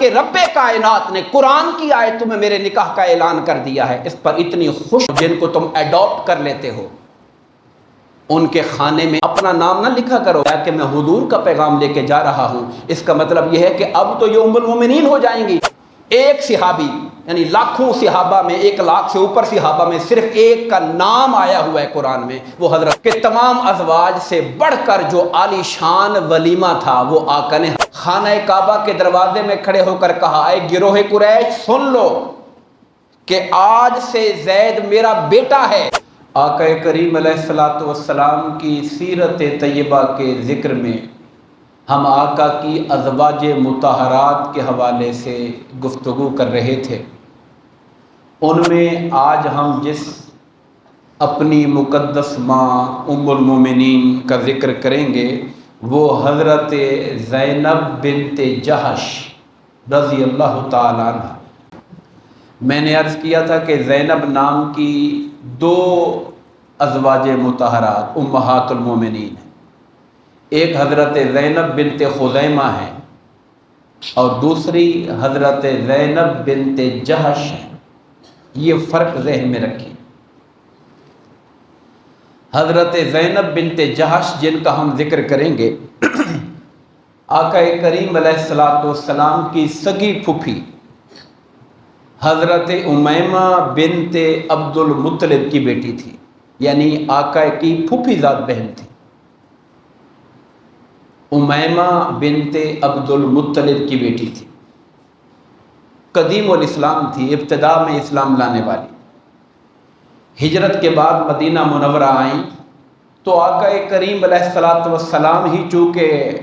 کہ رب کائنات نے قرآن کی آیتوں میں میرے نکاح کا اعلان کر دیا ہے، اس پر اتنی خوش جن کو تم ایڈاپٹ کر لیتے ہو ان کے خانے میں اپنا نام نہ لکھا کرو کہ میں حضور کا پیغام لے کے جا رہا ہوں۔ اس کا مطلب یہ ہے کہ اب تو یہ ام المومنین ہو جائیں گی۔ ایک صحابی یعنی لاکھوں صحابہ میں 1,00,000 سے اوپر صحابہ میں صرف ایک کا نام آیا ہوا ہے قرآن میں، وہ حضرت کے تمام ازواج سے بڑھ کر جو عالی شان ولیمہ تھا وہ آقا نے خانہ کعبہ کے دروازے میں کھڑے ہو کر کہا، اے گروہ قریش سن لو کہ آج سے زید میرا بیٹا ہے۔ آقا کریم علیہ الصلوۃ والسلام کی سیرت طیبہ کے ذکر میں ہم آقا کی ازواج مطہرات کے حوالے سے گفتگو کر رہے تھے۔ ان میں آج ہم جس اپنی مقدس ماں ام المومنین کا ذکر کریں گے وہ حضرت زینب بنت جہش رضی اللہ تعالیٰ عنہ۔ میں نے عرض کیا تھا کہ زینب نام کی 2 ازواج مطہرات امہات المومنین ہیں، ایک حضرت زینب بنت خزیمہ ہے اور دوسری حضرت زینب بنت جہش ہے۔ یہ فرق ذہن میں رکھیں۔ حضرت زینب بنت جہش جن کا ہم ذکر کریں گے آقا کریم علیہ الصلوۃ والسلام کی سگی پھوپھی حضرت امیمہ بنت عبد المطلب کی بیٹی تھی، یعنی آقا کی پھوپھی ذات بہن تھی۔ امیمہ بنت عبد المطلب کی بیٹی تھی، قدیم الاسلام تھی، ابتداء میں اسلام لانے والی۔ ہجرت کے بعد مدینہ منورہ آئیں تو آقا کریم علیہ الصلوۃ والسلام ہی چونکہ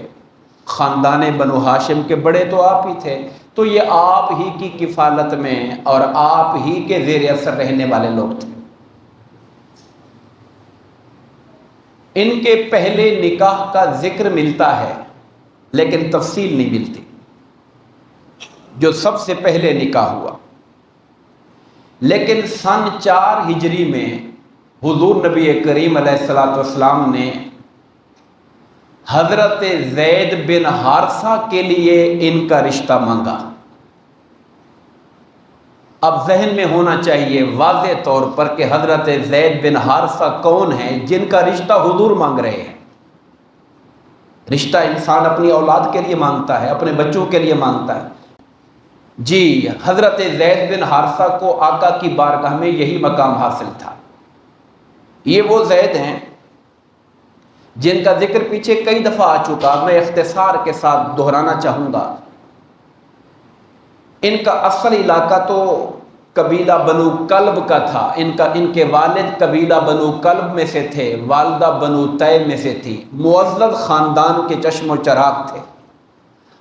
خاندان بنو ہاشم کے بڑے تو آپ ہی تھے، تو یہ آپ ہی کی کفالت میں اور آپ ہی کے زیر اثر رہنے والے لوگ تھے۔ ان کے پہلے نکاح کا ذکر ملتا ہے لیکن تفصیل نہیں ملتی، جو سب سے پہلے نکاح ہوا۔ لیکن سن 4 ہجری میں حضور نبی کریم علیہ الصلوۃ والسلام نے حضرت زید بن حارثہ کے لیے ان کا رشتہ مانگا۔ اب ذہن میں ہونا چاہیے واضح طور پر کہ حضرت زید بن حارثہ کون ہیں جن کا رشتہ حضور مانگ رہے ہیں۔ رشتہ انسان اپنی اولاد کے لیے مانگتا ہے، اپنے بچوں کے لیے مانگتا ہے۔ جی حضرت زید بن حارثہ کو آقا کی بارگاہ میں یہی مقام حاصل تھا۔ یہ وہ زید ہیں جن کا ذکر پیچھے کئی دفعہ آ چکا، میں اختصار کے ساتھ دہرانا چاہوں گا۔ ان کا اصل علاقہ تو قبیلہ بنو کلب کا تھا، ان کے والد قبیلہ بنو کلب میں سے تھے، والدہ بنو طیب میں سے تھی، معزز خاندان کے چشم و چراغ تھے،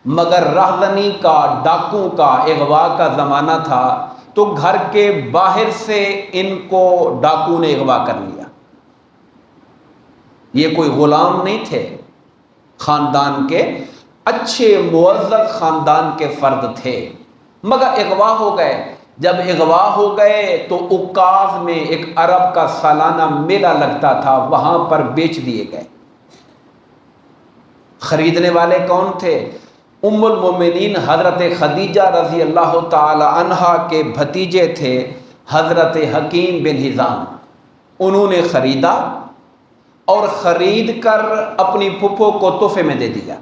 مگر راہزنی کا، ڈاکوں کا، اغوا کا زمانہ تھا تو گھر کے باہر سے ان کو ڈاکو نے اغوا کر لیا۔ یہ کوئی غلام نہیں تھے، خاندان کے اچھے معزز خاندان کے فرد تھے، مگر اغوا ہو گئے۔ جب اغوا ہو گئے تو عکاظ میں ایک عرب کا سالانہ میلہ لگتا تھا، وہاں پر بیچ دیے گئے۔ خریدنے والے کون تھے؟ ام المومنین حضرت خدیجہ رضی اللہ تعالی عنہا کے بھتیجے تھے حضرت حکیم بن حزام۔ انہوں نے خریدا اور خرید کر اپنی پھپھو کو تحفے میں دے دیا،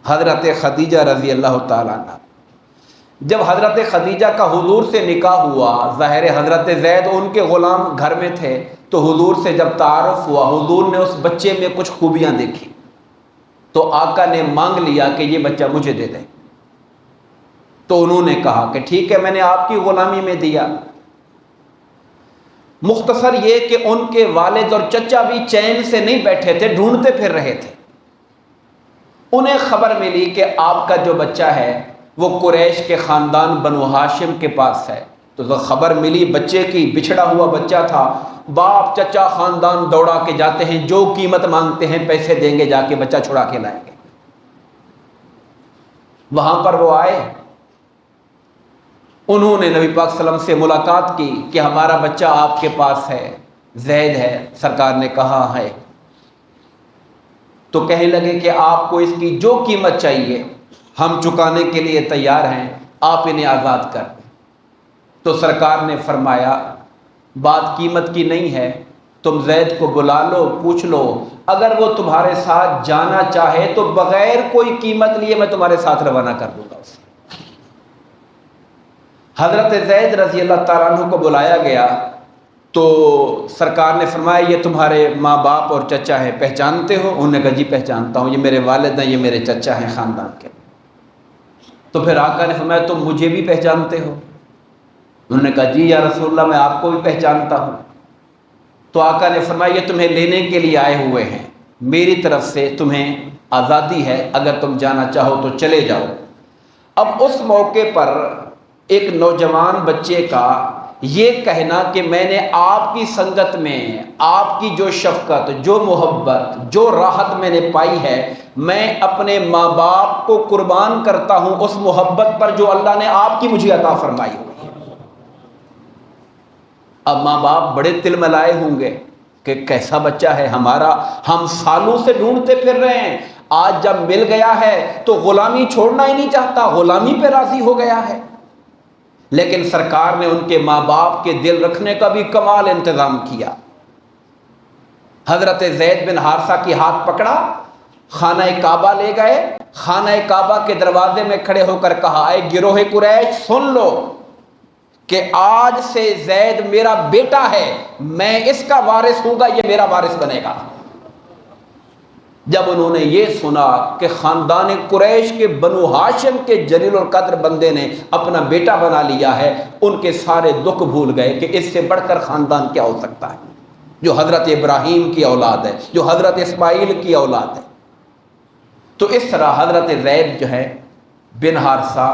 حضرت خدیجہ رضی اللہ تعالی عنہ۔ جب حضرت خدیجہ کا حضور سے نکاح ہوا، ظاہر حضرت زید ان کے غلام گھر میں تھے، تو حضور سے جب تعارف ہوا، حضور نے اس بچے میں کچھ خوبیاں دیکھی تو آقا نے مانگ لیا کہ یہ بچہ مجھے دے دیں۔ تو انہوں نے کہا کہ ٹھیک ہے، میں نے آپ کی غلامی میں دیا۔ مختصر یہ کہ ان کے والد اور چچا بھی چین سے نہیں بیٹھے تھے، ڈھونڈتے پھر رہے تھے۔ انہیں خبر ملی کہ آپ کا جو بچہ ہے وہ قریش کے خاندان بنو ہاشم کے پاس ہے۔ تو خبر ملی بچے کی، بچھڑا ہوا بچہ تھا، باپ چچا خاندان دوڑا کے جاتے ہیں، جو قیمت مانگتے ہیں پیسے دیں گے، جا کے بچہ چھڑا کے لائیں گے۔ وہاں پر وہ آئے، انہوں نے نبی پاک صلی اللہ علیہ وسلم سے ملاقات کی کہ ہمارا بچہ آپ کے پاس ہے، زید ہے۔ سرکار نے کہا ہے، تو کہنے لگے کہ آپ کو اس کی جو قیمت چاہیے ہم چکانے کے لیے تیار ہیں، آپ انہیں آزاد کر دیں۔ تو سرکار نے فرمایا بات قیمت کی نہیں ہے، تم زید کو بلا لو، پوچھ لو، اگر وہ تمہارے ساتھ جانا چاہے تو بغیر کوئی قیمت لیے میں تمہارے ساتھ روانہ کر دوں گا اسے۔ حضرت زید رضی اللہ تعالیٰ عنہ کو بلایا گیا تو سرکار نے فرمایا یہ تمہارے ماں باپ اور چچا ہیں، پہچانتے ہو؟ انہوں نے کہا جی پہچانتا ہوں، یہ میرے والد ہیں، یہ میرے چچا ہیں خاندان کے۔ تو پھر آقا نے فرمایا تم مجھے بھی پہچانتے ہو؟ انہوں نے کہا جی یا رسول اللہ میں آپ کو بھی پہچانتا ہوں۔ تو آقا نے فرمایا یہ تمہیں لینے کے لیے آئے ہوئے ہیں، میری طرف سے تمہیں آزادی ہے، اگر تم جانا چاہو تو چلے جاؤ۔ اب اس موقع پر ایک نوجوان بچے کا یہ کہنا کہ میں نے آپ کی سنگت میں آپ کی جو شفقت، جو محبت، جو راحت میں نے پائی ہے، میں اپنے ماں باپ کو قربان کرتا ہوں اس محبت پر جو اللہ نے آپ کی مجھے عطا فرمائی ہوئی ہے۔ اب ماں باپ بڑے تل ملائے ہوں گے کہ کیسا بچہ ہے ہمارا، ہم سالوں سے ڈھونڈتے پھر رہے ہیں، آج جب مل گیا ہے تو غلامی چھوڑنا ہی نہیں چاہتا، غلامی پہ راضی ہو گیا ہے۔ لیکن سرکار نے ان کے ماں باپ کے دل رکھنے کا بھی کمال انتظام کیا۔ حضرت زید بن حارثہ کی ہاتھ پکڑا، خانہ کعبہ لے گئے، خانہ کعبہ کے دروازے میں کھڑے ہو کر کہا اے گروہ قریش سن لو کہ آج سے زید میرا بیٹا ہے، میں اس کا وارث ہوں گا، یہ میرا وارث بنے گا۔ جب انہوں نے یہ سنا کہ خاندان قریش کے بنو ہاشم کے جلیل القدر بندے نے اپنا بیٹا بنا لیا ہے، ان کے سارے دکھ بھول گئے کہ اس سے بڑھ کر خاندان کیا ہو سکتا ہے، جو حضرت ابراہیم کی اولاد ہے، جو حضرت اسماعیل کی اولاد ہے۔ تو اس طرح حضرت زید جو ہے بن حارثہ،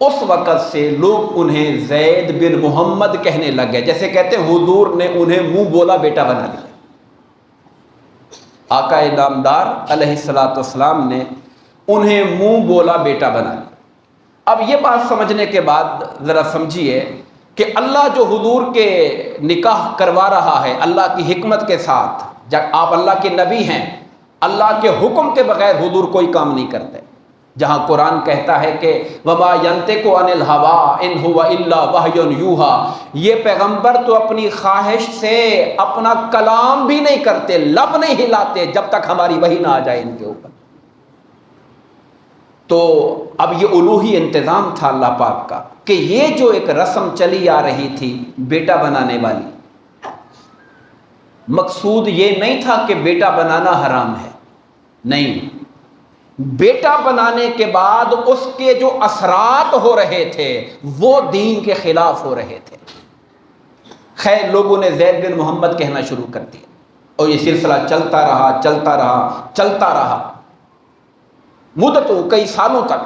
اس وقت سے لوگ انہیں زید بن محمد کہنے لگ گئے، جیسے کہتے ہیں حضور نے انہیں منہ بولا بیٹا بنا لیا۔ آقا نامدار علیہ السلام نے انہیں منہ بولا بیٹا بنا لیا۔ اب یہ بات سمجھنے کے بعد ذرا سمجھیے کہ اللہ جو حضور کے نکاح کروا رہا ہے اللہ کی حکمت کے ساتھ، جب آپ اللہ کے نبی ہیں، اللہ کے حکم کے بغیر حضور کوئی کام نہیں کرتے۔ جہاں قرآن کہتا ہے کہ وَمَا يَنْطِقُ عَنِ الْهَوَىٰ إِنْ هُوَ إِلَّا وَحْيٌ يُوحَىٰ، یہ پیغمبر تو اپنی خواہش سے اپنا کلام بھی نہیں کرتے، لب نہیں ہلاتے جب تک ہماری وحی نہ آ جائے ان کے اوپر۔ تو اب یہ الوہی انتظام تھا اللہ پاک کا کہ یہ جو ایک رسم چلی آ رہی تھی بیٹا بنانے والی، مقصود یہ نہیں تھا کہ بیٹا بنانا حرام ہے، نہیں، بیٹا بنانے کے بعد اس کے جو اثرات ہو رہے تھے وہ دین کے خلاف ہو رہے تھے۔ خیر لوگوں نے زید بن محمد کہنا شروع کر دیا اور یہ سلسلہ چلتا رہا چلتا رہا چلتا رہا مدتوں، کئی سالوں تک۔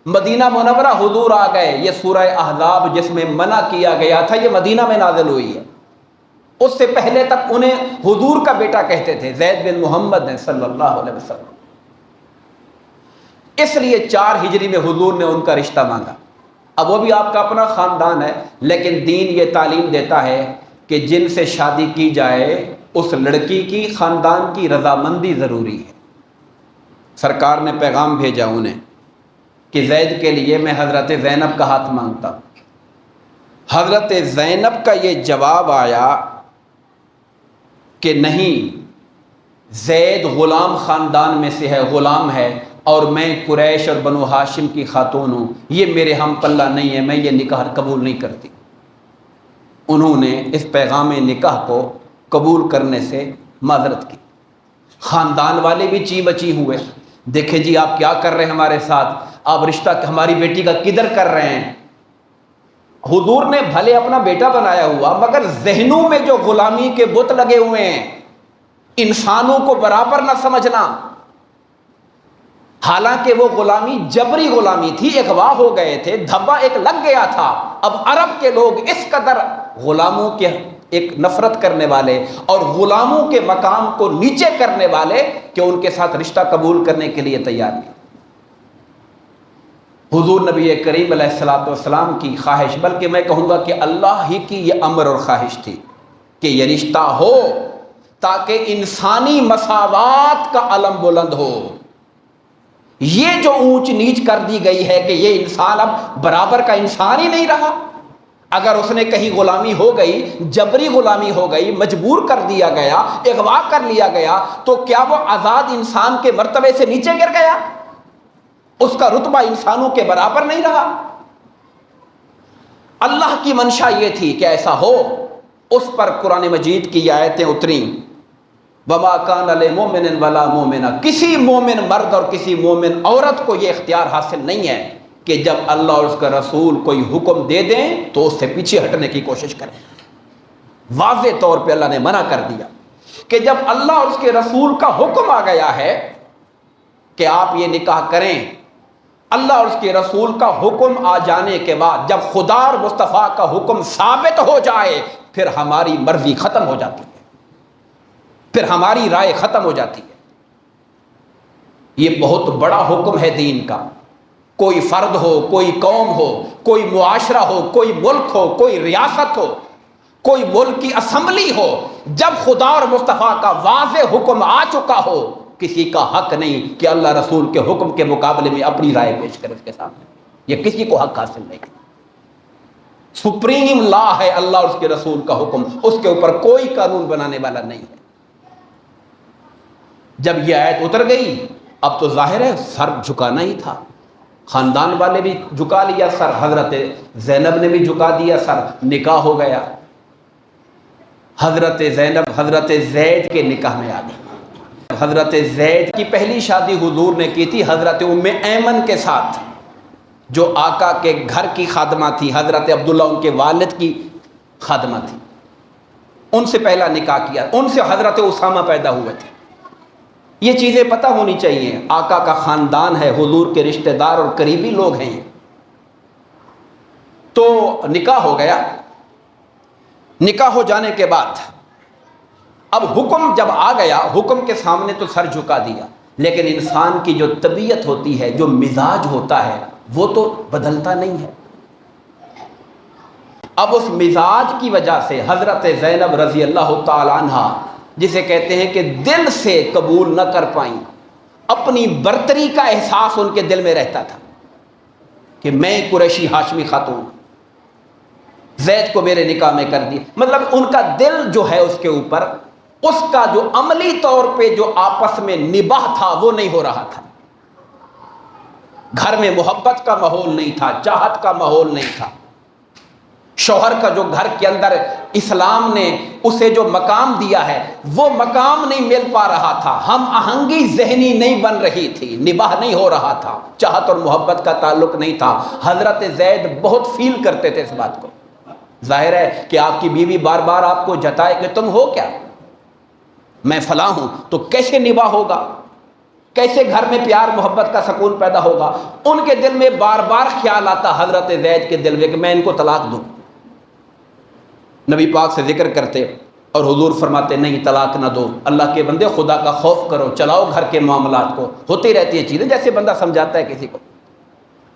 مدینہ منورہ حضور آ گئے، یہ سورہ احزاب جس میں منع کیا گیا تھا یہ مدینہ میں نازل ہوئی ہے۔ اس سے پہلے تک انہیں حضور کا بیٹا کہتے تھے، زید بن محمد نے صلی اللہ علیہ وسلم۔ اس لیے 4 ہجری میں حضور نے ان کا رشتہ مانگا۔ اب وہ بھی آپ کا اپنا خاندان ہے، لیکن دین یہ تعلیم دیتا ہے کہ جن سے شادی کی جائے اس لڑکی کی خاندان کی رضامندی ضروری ہے۔ سرکار نے پیغام بھیجا انہیں کہ زید کے لیے میں حضرت زینب کا ہاتھ مانگتا ہوں۔ حضرت زینب کا یہ جواب آیا کہ نہیں، زید غلام خاندان میں سے ہے، غلام ہے، اور میں قریش اور بنو ہاشم کی خاتون ہوں، یہ میرے ہم پلہ نہیں ہے، میں یہ نکاح قبول نہیں کرتی۔ انہوں نے اس پیغام نکاح کو قبول کرنے سے معذرت کی۔ خاندان والے بھی چی بچی ہوئے، دیکھیں جی آپ کیا کر رہے ہیں ہمارے ساتھ، آپ رشتہ ہماری بیٹی کا کدھر کر رہے ہیں۔ حضور نے بھلے اپنا بیٹا بنایا ہوا مگر ذہنوں میں جو غلامی کے بت لگے ہوئے ہیں، انسانوں کو برابر نہ سمجھنا، حالانکہ وہ غلامی جبری غلامی تھی، اغوا ہو گئے تھے، دھبا ایک لگ گیا تھا۔ اب عرب کے لوگ اس قدر غلاموں کے ایک نفرت کرنے والے اور غلاموں کے مقام کو نیچے کرنے والے کہ ان کے ساتھ رشتہ قبول کرنے کے لیے تیار نہیں۔ حضور نبی کریم علیہ الصلوۃ والسلام کی خواہش، بلکہ میں کہوں گا کہ اللہ ہی کی یہ امر اور خواہش تھی کہ یہ رشتہ ہو تاکہ انسانی مساوات کا علم بلند ہو۔ یہ جو اونچ نیچ کر دی گئی ہے کہ یہ انسان اب برابر کا انسان ہی نہیں رہا. اگر اس نے کہیں غلامی ہو گئی، جبری غلامی ہو گئی، مجبور کر دیا گیا، اغوا کر لیا گیا، تو کیا وہ آزاد انسان کے مرتبے سے نیچے گر گیا؟ اس کا رتبہ انسانوں کے برابر نہیں رہا. اللہ کی منشا یہ تھی کہ ایسا ہو. اس پر قرآن مجید کی آیتیں اتریں، وَمَا كَانَ لِمُؤْمِنٍ وَلَا مُؤْمِنَةٍ. کسی مومن مرد اور کسی مومن عورت کو یہ اختیار حاصل نہیں ہے کہ جب اللہ اور اس کا رسول کوئی حکم دے دیں تو اس سے پیچھے ہٹنے کی کوشش کریں. واضح طور پہ اللہ نے منع کر دیا کہ جب اللہ اور اس کے رسول کا حکم آ گیا ہے کہ آپ یہ نکاح کریں، اللہ اور اس کے رسول کا حکم آ جانے کے بعد جب خدا اور مصطفیٰ کا حکم ثابت ہو جائے پھر ہماری مرضی ختم ہو جاتی ہے، پھر ہماری رائے ختم ہو جاتی ہے. یہ بہت بڑا حکم ہے دین کا. کوئی فرد ہو، کوئی قوم ہو، کوئی معاشرہ ہو، کوئی ملک ہو، کوئی ریاست ہو، کوئی ملک کی اسمبلی ہو، جب خدا اور مصطفیٰ کا واضح حکم آ چکا ہو کسی کا حق نہیں کہ اللہ رسول کے حکم کے مقابلے میں اپنی رائے پیش کرے اس کے سامنے. یہ کسی کو حق حاصل نہیں. سپریم لا ہے اللہ اور اس کے رسول کا حکم، اس کے اوپر کوئی قانون بنانے والا نہیں ہے. جب یہ آیت اتر گئی اب تو ظاہر ہے سر جھکانا ہی تھا. خاندان والے بھی جھکا لیا سر، حضرت زینب نے بھی جھکا دیا سر، نکاح ہو گیا. حضرت زینب حضرت زید کے نکاح میں آ گئی. حضرت زید کی پہلی شادی حضور نے کی تھی حضرت ام ایمن کے ساتھ، جو آقا کے گھر کی خادمہ تھی. حضرت عبداللہ ان کے والد کی خادمہ تھی. ان سے پہلا نکاح کیا، ان سے حضرت اسامہ پیدا ہوئے تھے. یہ چیزیں پتہ ہونی چاہیے. آقا کا خاندان ہے، حضور کے رشتہ دار اور قریبی لوگ ہیں. تو نکاح ہو گیا. نکاح ہو جانے کے بعد اب حکم جب آ گیا، حکم کے سامنے تو سر جھکا دیا، لیکن انسان کی جو طبیعت ہوتی ہے، جو مزاج ہوتا ہے، وہ تو بدلتا نہیں ہے. اب اس مزاج کی وجہ سے حضرت زینب رضی اللہ تعالی عنہ، جسے کہتے ہیں کہ دل سے قبول نہ کر پائیں، اپنی برتری کا احساس ان کے دل میں رہتا تھا کہ میں قریشی ہاشمی خاتون، زید کو میرے نکاح میں کر دی. مطلب ان کا دل جو ہے اس کے اوپر، اس کا جو عملی طور پہ جو آپس میں نباہ تھا وہ نہیں ہو رہا تھا. گھر میں محبت کا ماحول نہیں تھا، چاہت کا ماحول نہیں تھا. شوہر کا جو گھر کے اندر اسلام نے اسے جو مقام دیا ہے وہ مقام نہیں مل پا رہا تھا. ہم آہنگی ذہنی نہیں بن رہی تھی، نباہ نہیں ہو رہا تھا، چاہت اور محبت کا تعلق نہیں تھا. حضرت زید بہت فیل کرتے تھے اس بات کو. ظاہر ہے کہ آپ کی بیوی بار بار آپ کو جتائے کہ تم ہو کیا، میں فلاں ہوں، تو کیسے نباہ ہوگا، کیسے گھر میں پیار محبت کا سکون پیدا ہوگا. ان کے دل میں بار بار خیال آتا حضرت زید کے دل میں کہ میں ان کو طلاق دوں. نبی پاک سے ذکر کرتے اور حضور فرماتے نہیں طلاق نہ دو، اللہ کے بندے خدا کا خوف کرو، چلاؤ گھر کے معاملات کو. ہوتی رہتی ہیں چیزیں جیسے بندہ سمجھاتا ہے کسی کو.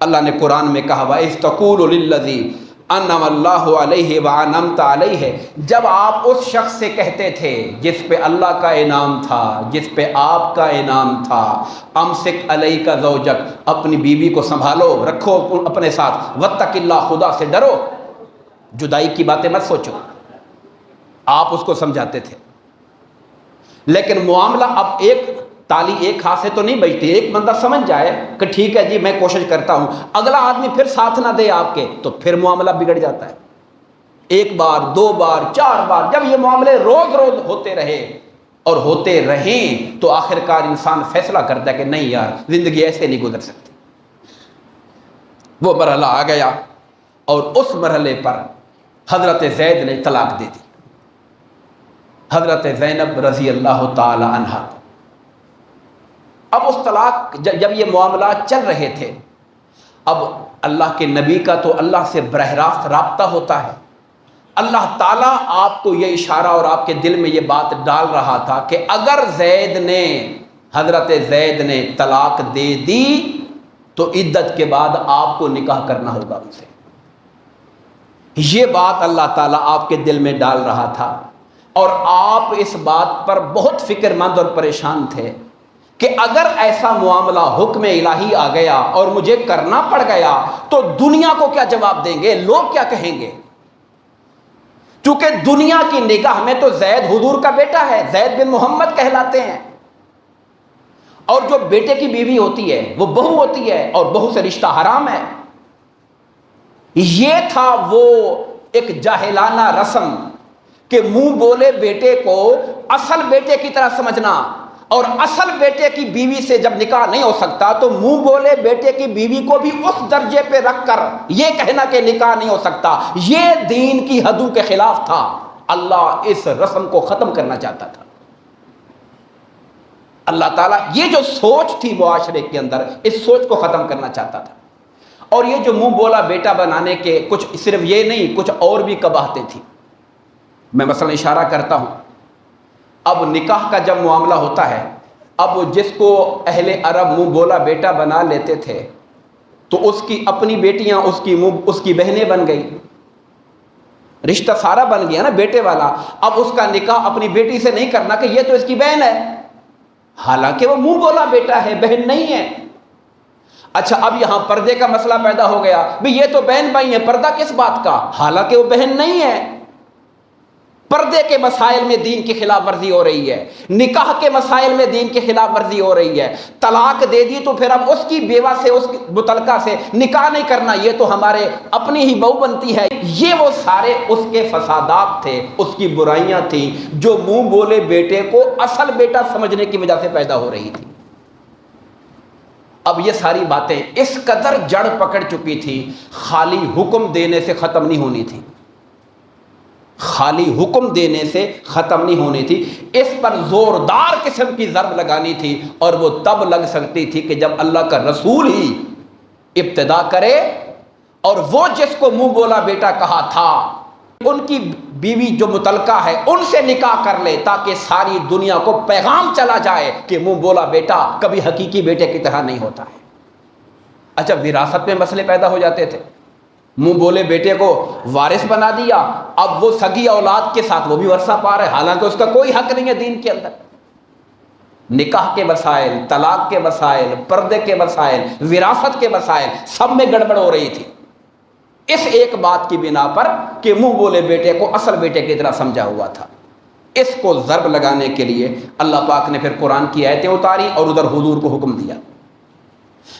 اللہ نے قرآن میں کہا وَإِذْ تَقُولُ لِلَّذِي أَنْعَمَ اللَّهُ عَلَيْهِ وَأَنْعَمْتَ عَلَيْهِ، جب آپ اس شخص سے کہتے تھے جس پہ اللہ کا انعام تھا، جس پہ آپ کا انعام تھا، امسک علیک زوجک، اپنی بیوی کو سنبھالو، رکھو اپنے ساتھ، واتق اللہ، خدا سے ڈرو، جدائی کی باتیں مت سوچو. آپ اس کو سمجھاتے تھے. لیکن معاملہ اب ایک تالی ایک ہاتھ سے تو نہیں بجتی. ایک بندہ سمجھ جائے کہ ٹھیک ہے جی میں کوشش کرتا ہوں، اگلا آدمی پھر ساتھ نہ دے آپ کے، تو پھر معاملہ بگڑ جاتا ہے. ایک بار، دو بار، چار بار، جب یہ معاملے روز روز ہوتے رہے اور ہوتے رہیں تو آخرکار انسان فیصلہ کرتا ہے کہ نہیں یار زندگی ایسے نہیں گزر سکتی. وہ مرحلہ آ گیا اور اس مرحلے پر حضرت زید نے طلاق دے دی. حضرت زینب رضی اللہ تعالی عنہا. اب اس طلاق جب یہ معاملات چل رہے تھے، اب اللہ کے نبی کا تو اللہ سے براہ راست رابطہ ہوتا ہے. اللہ تعالیٰ آپ کو یہ اشارہ اور آپ کے دل میں یہ بات ڈال رہا تھا کہ اگر حضرت زید نے طلاق دے دی تو عدت کے بعد آپ کو نکاح کرنا ہوگا ان سے. یہ بات اللہ تعالیٰ آپ کے دل میں ڈال رہا تھا اور آپ اس بات پر بہت فکر مند اور پریشان تھے کہ اگر ایسا معاملہ حکم الہی آ گیا اور مجھے کرنا پڑ گیا تو دنیا کو کیا جواب دیں گے، لوگ کیا کہیں گے؟ چونکہ دنیا کی نگاہ میں تو زید حضور کا بیٹا ہے، زید بن محمد کہلاتے ہیں، اور جو بیٹے کی بیوی ہوتی ہے وہ بہو ہوتی ہے، اور بہو سے رشتہ حرام ہے۔ یہ تھا وہ ایک جاہلانہ رسم کہ منہ بولے بیٹے کو اصل بیٹے کی طرح سمجھنا، اور اصل بیٹے کی بیوی سے جب نکاح نہیں ہو سکتا تو منہ بولے بیٹے کی بیوی کو بھی اس درجے پہ رکھ کر یہ کہنا کہ نکاح نہیں ہو سکتا، یہ دین کی حدوں کے خلاف تھا۔ اللہ اس رسم کو ختم کرنا چاہتا تھا۔ اللہ تعالیٰ یہ جو سوچ تھی معاشرے کے اندر، اس سوچ کو ختم کرنا چاہتا تھا۔ اور یہ جو منہ بولا بیٹا بنانے کے کچھ صرف یہ نہیں، کچھ اور بھی قباحتیں تھیں۔ میں مثلا اشارہ کرتا ہوں، اب نکاح کا جب معاملہ ہوتا ہے، اب جس کو اہل عرب منہ بولا بیٹا بنا لیتے تھے تو اس کی اپنی بیٹیاں اس کی بہنیں بن گئی، رشتہ سارا بن گیا نا بیٹے والا۔ اب اس کا نکاح اپنی بیٹی سے نہیں کرنا کہ یہ تو اس کی بہن ہے، حالانکہ وہ منہ بولا بیٹا ہے، بہن نہیں ہے۔ اچھا، اب یہاں پردے کا مسئلہ پیدا ہو گیا، بھئی یہ تو بہن بھائی ہیں، پردہ کس بات کا، حالانکہ وہ بہن نہیں ہے۔ پردے کے مسائل میں دین کی خلاف ورزی ہو رہی ہے، نکاح کے مسائل میں دین کی خلاف ورزی ہو رہی ہے۔ طلاق دے دی تو پھر اب اس کی بیوہ سے، اس کی متعلقہ سے نکاح نہیں کرنا، یہ تو ہمارے اپنی ہی بہو بنتی ہے۔ یہ وہ سارے اس کے فسادات تھے، اس کی برائیاں تھیں جو منہ بولے بیٹے کو اصل بیٹا سمجھنے کی وجہ سے پیدا ہو رہی تھی۔ اب یہ ساری باتیں اس قدر جڑ پکڑ چکی تھی، خالی حکم دینے سے ختم نہیں ہونی تھی، خالی حکم دینے سے ختم نہیں ہونی تھی، اس پر زوردار قسم کی ضرب لگانی تھی، اور وہ تب لگ سکتی تھی کہ جب اللہ کا رسول ہی ابتدا کرے، اور وہ جس کو منہ بولا بیٹا کہا تھا ان کی بیوی جو متعلقہ ہے ان سے نکاح کر لے، تاکہ ساری دنیا کو پیغام چلا جائے کہ منہ بولا بیٹا کبھی حقیقی بیٹے کی طرح نہیں ہوتا ہے۔ اچھا، وراثت میں مسئلے پیدا ہو جاتے تھے، منہ بولے بیٹے کو وارث بنا دیا، اب وہ سگی اولاد کے ساتھ وہ بھی ورثہ پا رہا ہے، حالانکہ اس کا کوئی حق نہیں ہے دین کے اندر۔ نکاح کے مسائل، طلاق کے مسائل، پردے کے مسائل، وراثت کے مسائل، سب میں گڑبڑ ہو رہی تھی، اس ایک بات کی بنا پر کہ منہ بولے بیٹے کو اصل بیٹے کی طرح سمجھا ہوا تھا۔ اس کو ضرب لگانے کے لیے اللہ پاک نے پھر قرآن کی آیتیں اتاری اور ادھر حضور کو حکم دیا،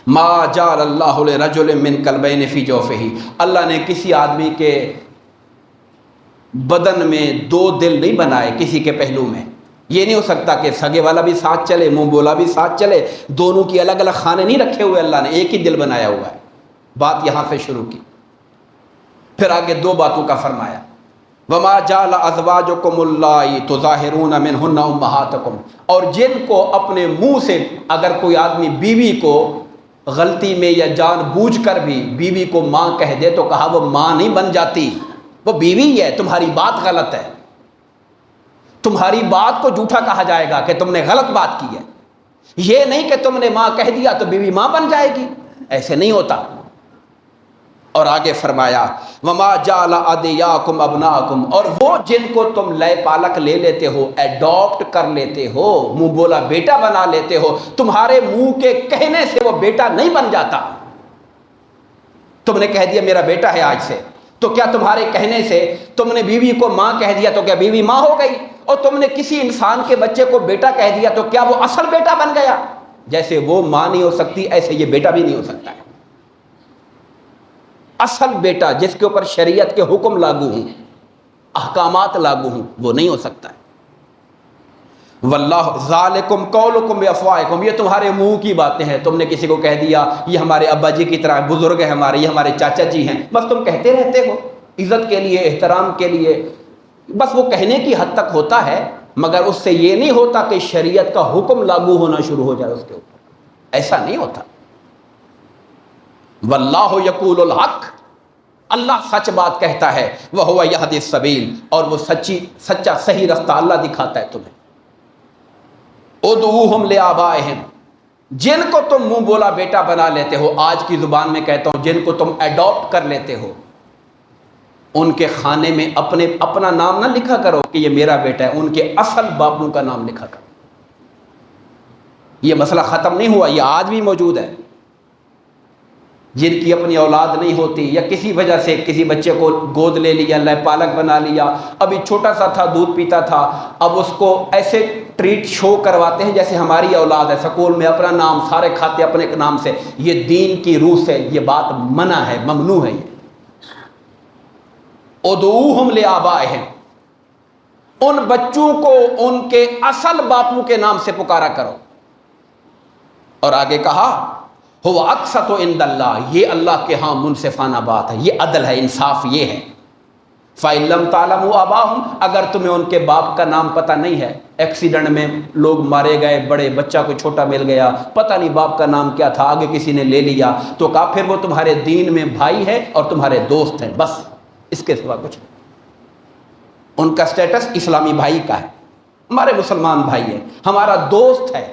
ما جعل اللہ لرجل من قلبین فی جوفہ، اللہ نے کسی آدمی کے بدن میں دو دل نہیں بنائے کسی کے پہلو میں۔ یہ نہیں ہو سکتا کہ سگے والا بھی ساتھ چلے، منہ بولا بھی ساتھ چلے، دونوں کی الگ الگ خانے نہیں رکھے ہوئے، اللہ نے ایک ہی دل بنایا ہوا ہے۔ بات یہاں سے شروع کی، پھر آگے دو باتوں کا فرمایا، وَمَا جَعَلَ أَزْوَاجُكُمُ اللَّائِي تُظَاهِرُونَ مِنْهُنَّ أُمَّهَاتَكُمْ، اور جن کو اپنے منہ سے اگر کوئی آدمی بیوی کو غلطی میں یا جان بوجھ کر بھی بیوی کو ماں کہہ دے تو کہا وہ ماں نہیں بن جاتی، وہ بیوی ہے، تمہاری بات غلط ہے، تمہاری بات کو جھوٹا کہا جائے گا کہ تم نے غلط بات کی ہے، یہ نہیں کہ تم نے ماں کہہ دیا تو بیوی ماں بن جائے گی، ایسے نہیں ہوتا۔ اور آگے فرمایا وَمَا جَعَلَ أَدْعِيَاءَكُمْ أَبْنَاءَكُمْ، اور وہ جن کو تم لے پالک لے لیتے ہو، ایڈاپٹ کر لیتے ہو، منہ بولا بیٹا بنا لیتے ہو، تمہارے منہ کے کہنے سے وہ بیٹا نہیں بن جاتا۔ تم نے کہہ دیا میرا بیٹا ہے آج سے، تو کیا تمہارے کہنے سے تم نے بیوی کو ماں کہہ دیا تو کیا بیوی ماں ہو گئی؟ اور تم نے کسی انسان کے بچے کو بیٹا کہہ دیا تو کیا وہ اصل بیٹا بن گیا؟ جیسے وہ ماں نہیں ہو سکتی ایسے یہ بیٹا بھی نہیں ہو سکتا ہے۔ اصل بیٹا جس کے اوپر شریعت کے حکم لاگو ہوں، احکامات لاگو ہوں، وہ نہیں ہو سکتا ہے۔ واللہ ذالکم قولکم بافواہکم، یہ تمہارے منہ کی باتیں ہیں، تم نے کسی کو کہہ دیا یہ ہمارے ابا جی کی طرح بزرگ ہے ہمارے، یہ ہمارے چاچا جی ہیں، بس تم کہتے رہتے ہو عزت کے لیے، احترام کے لیے، بس وہ کہنے کی حد تک ہوتا ہے، مگر اس سے یہ نہیں ہوتا کہ شریعت کا حکم لاگو ہونا شروع ہو جائے اس کے اوپر، ایسا نہیں ہوتا۔ واللہ یقول الحق، اللہ سچ بات کہتا ہے، وہو یہدی السبیل، اور وہ سچا صحیح رستہ اللہ دکھاتا ہے تمہیں۔ ادعوہم لآبائہم، جن کو تم منہ بولا بیٹا بنا لیتے ہو، آج کی زبان میں کہتا ہوں جن کو تم ایڈاپٹ کر لیتے ہو، ان کے خانے میں اپنا نام نہ لکھا کرو کہ یہ میرا بیٹا ہے، ان کے اصل باپوں کا نام لکھا کرو۔ یہ مسئلہ ختم نہیں ہوا، یہ آج بھی موجود ہے۔ جن کی اپنی اولاد نہیں ہوتی یا کسی وجہ سے کسی بچے کو گود لے لیا، اللہ پالک بنا لیا، ابھی چھوٹا سا تھا، دودھ پیتا تھا، اب اس کو ایسے ٹریٹ شو کرواتے ہیں جیسے ہماری اولاد ہے، سکول میں اپنا نام سارے کھاتے اپنے نام سے۔ یہ دین کی روح سے یہ بات منع ہے، ممنوع ہے۔ یہ ادعوہم لآبائہم، ان بچوں کو ان کے اصل باپوں کے نام سے پکارا کرو۔ اور آگے کہا هو اقسط عند اللہ، یہ اللہ کے ہاں منصفانہ بات ہے، یہ عدل ہے، انصاف یہ ہے۔ فَإِن لَمْ تَعْلَمُوا آبَاءَهُمْ، اگر تمہیں ان کے باپ کا نام پتہ نہیں ہے، ایکسیڈنٹ میں لوگ مارے گئے، بڑے بچہ کو چھوٹا مل گیا، پتہ نہیں باپ کا نام کیا تھا، آگے کسی نے لے لیا، تو کہا پھر وہ تمہارے دین میں بھائی ہے اور تمہارے دوست ہیں، بس اس کے سوا کچھ نہیں۔ ان کا سٹیٹس اسلامی بھائی کا ہے، ہمارے مسلمان بھائی ہے، ہمارا دوست ہے۔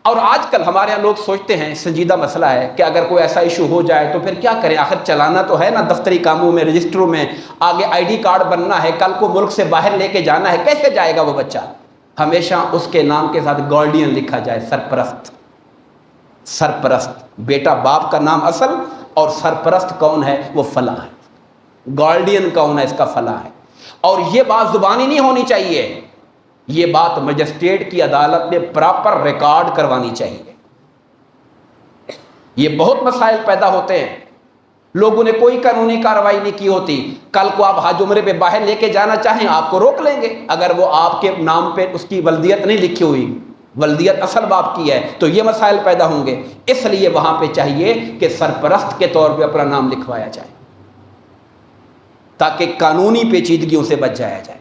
اور آج کل ہمارے یہاں لوگ سوچتے ہیں، سنجیدہ مسئلہ ہے کہ اگر کوئی ایسا ایشو ہو جائے تو پھر کیا کریں، آخر چلانا تو ہے نا، دفتری کاموں میں، رجسٹروں میں، آگے آئی ڈی کارڈ بننا ہے، کل کو ملک سے باہر لے کے جانا ہے، کیسے جائے گا وہ بچہ؟ ہمیشہ اس کے نام کے ساتھ گارڈین لکھا جائے، سرپرست۔ سرپرست، بیٹا باپ کا نام اصل، اور سرپرست کون ہے؟ وہ فلاں ہے، گارڈین کون ہے؟ اس کا فلاں ہے۔ اور یہ بات زبانی نہیں ہونی چاہیے، یہ بات مجسٹریٹ کی عدالت میں پراپر ریکارڈ کروانی چاہیے۔ یہ بہت مسائل پیدا ہوتے ہیں، لوگوں نے کوئی قانونی کارروائی نہیں کی ہوتی، کل کو آپ حج عمرے پہ باہر لے کے جانا چاہیں آپ کو روک لیں گے، اگر وہ آپ کے نام پہ اس کی ولدیت نہیں لکھی ہوئی، ولدیت اصل باپ کی ہے، تو یہ مسائل پیدا ہوں گے۔ اس لیے وہاں پہ چاہیے کہ سرپرست کے طور پہ اپنا نام لکھوایا جائے تاکہ قانونی پیچیدگیوں سے بچ جایا جائے،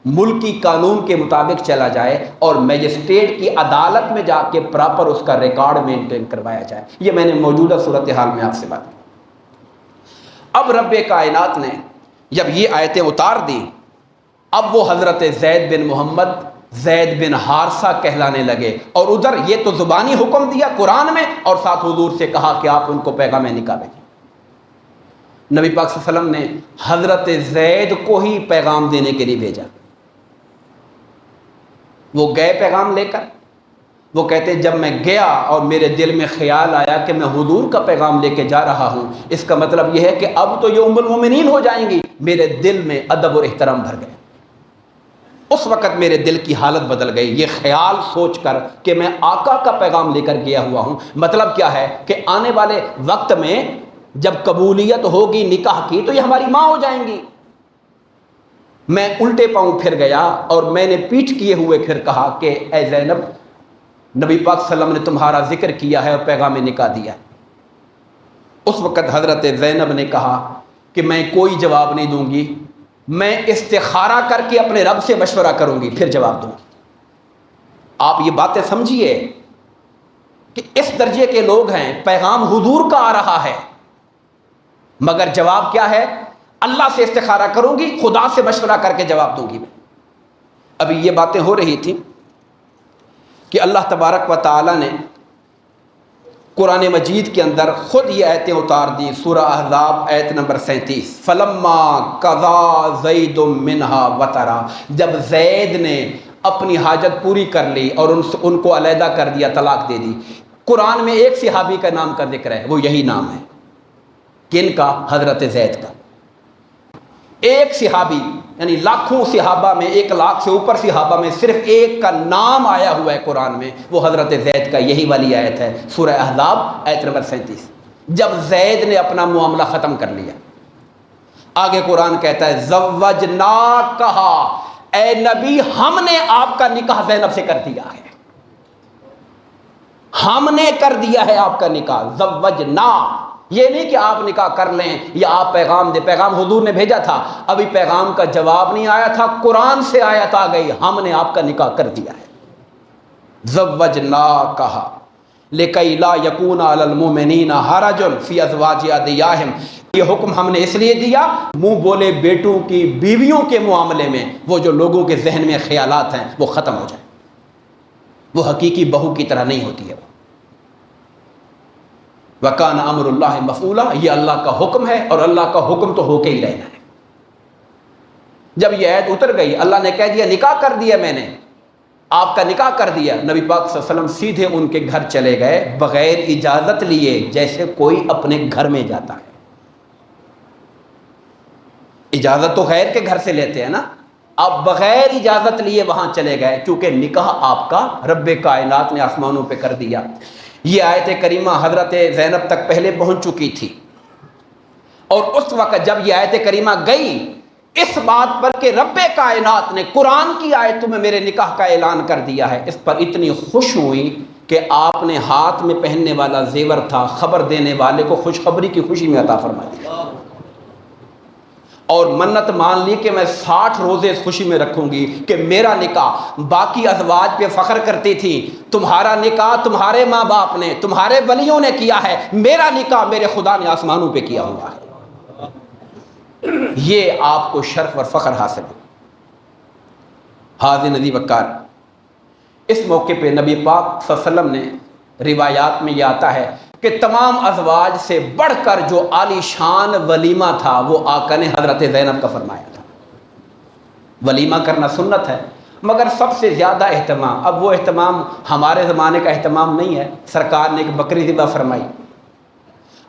ملکی قانون کے مطابق چلا جائے، اور میجسٹریٹ کی عدالت میں جا کے پراپر اس کا ریکارڈ مینٹین کروایا جائے۔ یہ میں نے موجودہ صورتحال میں آپ سے بات کی۔ اب رب کائنات نے جب یہ آیتیں اتار دی، اب وہ حضرت زید بن محمد، زید بن حارثہ کہلانے لگے، اور ادھر یہ تو زبانی حکم دیا قرآن میں، اور ساتھ حضور سے کہا کہ آپ ان کو پیغام نکاح بھیجیں۔ نبی پاک صلی اللہ علیہ وسلم نے حضرت زید کو ہی پیغام دینے کے لیے بھیجا۔ وہ گئے پیغام لے کر، وہ کہتے جب میں گیا اور میرے دل میں خیال آیا کہ میں حضور کا پیغام لے کے جا رہا ہوں، اس کا مطلب یہ ہے کہ اب تو یہ ام المومنین ہو جائیں گی، میرے دل میں ادب اور احترام بھر گئے۔ اس وقت میرے دل کی حالت بدل گئی، یہ خیال سوچ کر کہ میں آقا کا پیغام لے کر گیا ہوا ہوں۔ مطلب کیا ہے کہ آنے والے وقت میں جب قبولیت ہوگی نکاح کی تو یہ ہماری ماں ہو جائیں گی۔ میں الٹے پاؤں پھر گیا اور میں نے پیٹھ کیے ہوئے پھر کہا کہ اے زینب، نبی پاک صلی اللہ علیہ وسلم نے تمہارا ذکر کیا ہے اور پیغام نکاح دیا ہے۔ اس وقت حضرت زینب نے کہا کہ میں کوئی جواب نہیں دوں گی، میں استخارہ کر کے اپنے رب سے مشورہ کروں گی پھر جواب دوں گی۔ آپ یہ باتیں سمجھیے کہ اس درجے کے لوگ ہیں، پیغام حضور کا آ رہا ہے مگر جواب کیا ہے؟ اللہ سے استخارہ کروں گی، خدا سے مشورہ کر کے جواب دوں گی۔ ابھی یہ باتیں ہو رہی تھیں کہ اللہ تبارک و تعالی نے قرآن مجید کے اندر خود یہ آیتیں اتار دی۔ سورہ احزاب آیت نمبر 37، فَلَمَّا قَضَى زَيْدٌ مِّنْهَا وَطَرًا، جب زید نے اپنی حاجت پوری کر لی اور ان کو علیحدہ کر دیا، طلاق دے دی۔ قرآن میں ایک صحابی کا نام کا ذکر ہے، وہ یہی نام ہے، کن کا؟ حضرت زید کا۔ ایک صحابی، یعنی لاکھوں صحابہ میں، 1,00,000 سے اوپر صحابہ میں صرف ایک کا نام آیا ہوا ہے قرآن میں، وہ حضرت زید کا، یہی والی آیت ہے، سورہ احزاب آیت نمبر 37۔ جب زید نے اپنا معاملہ ختم کر لیا، آگے قرآن کہتا ہے زوجناکہا، اے نبی ہم نے آپ کا نکاح زینب سے کر دیا ہے، ہم نے کر دیا ہے آپ کا نکاح۔ زوجنا، یہ نہیں کہ آپ نکاح کر لیں یا آپ پیغام دیں، پیغام حضور نے بھیجا تھا، ابھی پیغام کا جواب نہیں آیا تھا، قرآن سے آیت آ گئی، ہم نے آپ کا نکاح کر دیا ہے۔ زوجناکہا لکی لا یکون علی المؤمنین حرج فی ازواج ادعیاہم، یہ حکم ہم نے اس لیے دیا منہ بولے بیٹوں کی بیویوں کے معاملے میں وہ جو لوگوں کے ذہن میں خیالات ہیں وہ ختم ہو جائیں، وہ حقیقی بہو کی طرح نہیں ہوتی ہے۔ وَكَانَ أَمْرُ اللَّهِ مَفْعُولًا، یہ اللہ کا حکم ہے اور اللہ کا حکم تو ہو کے ہی رہنا ہے۔ جب یہ آیت اتر گئی، اللہ نے کہہ دیا نکاح کر دیا میں نے، آپ کا نکاح کر دیا، نبی پاک صلی اللہ علیہ وسلم سیدھے ان کے گھر چلے گئے بغیر اجازت لیے، جیسے کوئی اپنے گھر میں جاتا ہے۔ اجازت تو غیر کے گھر سے لیتے ہیں نا، آپ بغیر اجازت لیے وہاں چلے گئے، کیونکہ نکاح آپ کا رب کائنات نے آسمانوں پہ کر دیا۔ یہ آیت کریمہ حضرت زینب تک پہلے پہنچ چکی تھی، اور اس وقت جب یہ آیت کریمہ گئی اس بات پر کہ رب کائنات نے قرآن کی آیتوں میں میرے نکاح کا اعلان کر دیا ہے، اس پر اتنی خوش ہوئی کہ آپ نے ہاتھ میں پہننے والا زیور تھا، خبر دینے والے کو خوشخبری کی خوشی میں عطا فرما دیا، اور منت مان لی کہ میں 60 روزے اس خوشی میں رکھوں گی کہ میرا نکاح باقی ازواج پہ فخر کرتی تھی، تمہارا نکاح تمہارے ماں باپ نے، تمہارے ولیوں نے کیا ہے، میرا نکاح میرے خدا نے آسمانوں پہ کیا ہوا ہے۔ یہ آپ کو شرف اور فخر حاصل ہے۔ حاضر نبی وقار، اس موقع پہ نبی پاک صلی اللہ علیہ وسلم نے، روایات میں یہ آتا ہے کہ تمام ازواج سے بڑھ کر جو عالی شان ولیمہ تھا وہ آقا نے حضرت زینب کا فرمایا تھا۔ ولیمہ کرنا سنت ہے، مگر سب سے زیادہ اہتمام، اب وہ اہتمام ہمارے زمانے کا اہتمام نہیں ہے، سرکار نے ایک بکری ذبح فرمائی،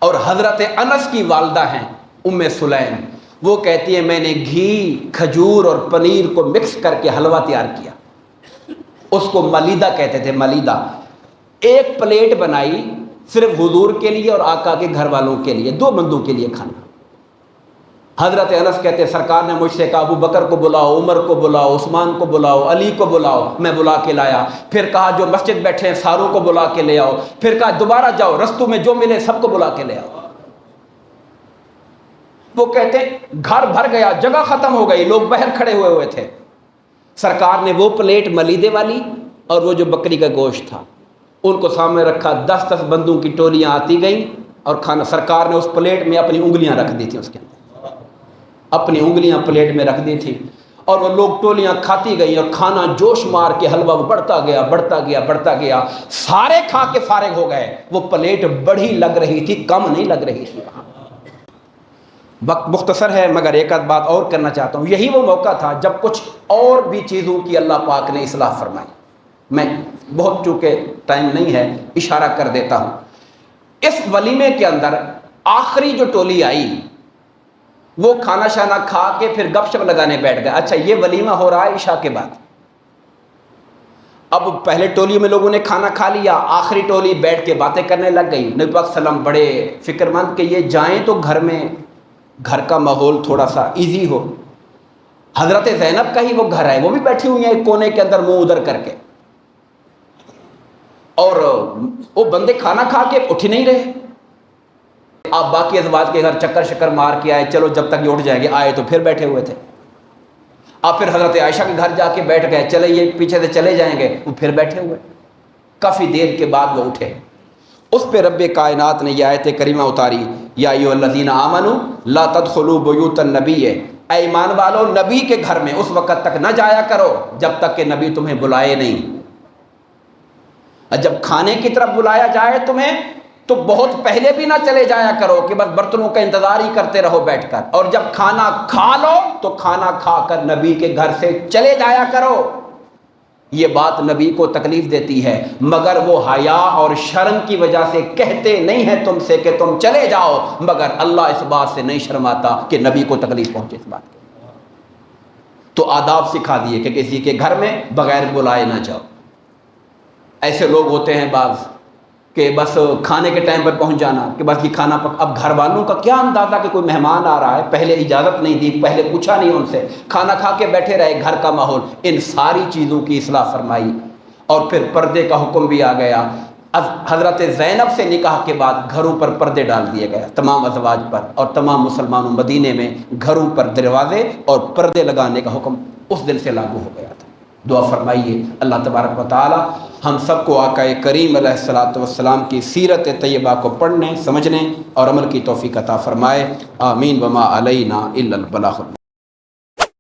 اور حضرت انس کی والدہ ہیں ام سلیم، وہ کہتی ہے میں نے گھی، کھجور اور پنیر کو مکس کر کے حلوہ تیار کیا، اس کو ملیدہ کہتے تھے، ملیدہ۔ ایک پلیٹ بنائی صرف حضور کے لیے اور آقا کے گھر والوں کے لیے، 2 بندوں کے لیے کھانا۔ حضرت انس کہتے ہیں سرکار نے مجھ سے کہا ابو بکر کو بلاؤ، عمر کو بلاؤ، عثمان کو بلاؤ، علی کو بلاؤ، میں بلا کے لایا۔ پھر کہا جو مسجد بیٹھے ہیں ساروں کو بلا کے لے آؤ، پھر کہا دوبارہ جاؤ رستوں میں جو ملے سب کو بلا کے لے آؤ۔ وہ کہتے ہیں گھر بھر گیا، جگہ ختم ہو گئی، لوگ باہر کھڑے ہوئے تھے۔ سرکار نے وہ پلیٹ ملیدے والی اور وہ جو بکری کا گوشت تھا ان کو سامنے رکھا، 10 بندوں کی ٹولیاں آتی گئیں اور کھانا، سرکار نے اس پلیٹ میں اپنی انگلیاں رکھ دی تھی، اس کے اندر اپنی انگلیاں پلیٹ میں رکھ دی تھی، اور وہ لوگ ٹولیاں کھاتی گئی اور کھانا جوش مار کے حلوہ بڑھتا گیا بڑھتا گیا بڑھتا گیا، سارے کھا کے فارغ ہو گئے۔ وہ پلیٹ بڑی لگ رہی تھی، کم نہیں لگ رہی تھی۔ وقت مختصر ہے مگر ایک آدھ بات اور کرنا چاہتا ہوں، یہی وہ موقع تھا جب کچھ اور بھی چیزوں کی اللہ پاک نے اصلاح فرمائی۔ میں بہت چونکہ ٹائم نہیں ہے اشارہ کر دیتا ہوں۔ اس ولیمے کے اندر آخری جو ٹولی آئی وہ کھانا شانا کھا کے پھر گپ شپ لگانے بیٹھ گئے۔ اچھا یہ ولیمہ ہو رہا ہے عشاء کے بعد، اب پہلے ٹولی میں لوگوں نے کھانا کھا لیا، آخری ٹولی بیٹھ کے باتیں کرنے لگ گئی۔ نبی پاک صلی اللہ علیہ وسلم بڑے فکر مند کہ یہ جائیں تو گھر میں، گھر کا ماحول تھوڑا سا ایزی ہو۔ حضرت زینب کا ہی وہ گھر ہے، وہ بھی بیٹھی ہوئی ہیں ایک کونے کے اندر منہ ادھر کر کے، اور وہ بندے کھانا کھا کے اٹھ نہیں رہے۔ آپ باقی ازواج کے گھر چکر شکر مار کے آئے، چلو جب تک یہ اٹھ جائیں گے، آئے تو پھر بیٹھے ہوئے تھے۔ آپ پھر حضرت عائشہ کے گھر جا کے بیٹھ گئے، چلے یہ پیچھے سے چلے جائیں گے، وہ پھر بیٹھے ہوئے۔ کافی دیر کے بعد وہ اٹھے، اس پہ رب کائنات نے یہ آیت کریمہ اتاری، یا ایھا الذین آمنوا لا تدخلوا بیوت النبی، اے ایمان والو نبی کے گھر میں اس وقت تک نہ جایا کرو جب تک کہ نبی تمہیں بلائے نہیں۔ جب کھانے کی طرف بلایا جائے تمہیں تو بہت پہلے بھی نہ چلے جایا کرو کہ بس برتنوں کا انتظار ہی کرتے رہو بیٹھ کر، اور جب کھانا کھا لو تو کھانا کھا کر نبی کے گھر سے چلے جایا کرو۔ یہ بات نبی کو تکلیف دیتی ہے، مگر وہ حیا اور شرم کی وجہ سے کہتے نہیں ہیں تم سے کہ تم چلے جاؤ، مگر اللہ اس بات سے نہیں شرماتا کہ نبی کو تکلیف پہنچے اس بات کی۔ تو آداب سکھا دیے کہ کسی کے گھر میں بغیر بلائے نہ جاؤ۔ ایسے لوگ ہوتے ہیں بعض کہ بس کھانے کے ٹائم پر پہنچ جانا کہ بس یہ کھانا اب گھر والوں کا کیا اندازہ کہ کوئی مہمان آ رہا ہے، پہلے اجازت نہیں دی، پہلے پوچھا نہیں ان سے، کھانا کھا کے بیٹھے رہے، گھر کا ماحول۔ ان ساری چیزوں کی اصلاح فرمائی، اور پھر پردے کا حکم بھی آ گیا۔ حضرت زینب سے نکاح کے بعد گھروں پر پردے ڈال دیے گئے تمام ازواج پر، اور تمام مسلمانوں مدینے میں گھروں پر دروازے اور پردے لگانے کا حکم اس دن سے لاگو ہو گیا تھا۔ دعا فرمائیے اللہ تبارک و تعالی ہم سب کو آقا کریم علیہ الصلوۃ والسلام کی سیرت طیبہ کو پڑھنے، سمجھنے اور عمل کی توفیق عطا فرمائے۔ آمین۔ وما علینا الا البلاغ۔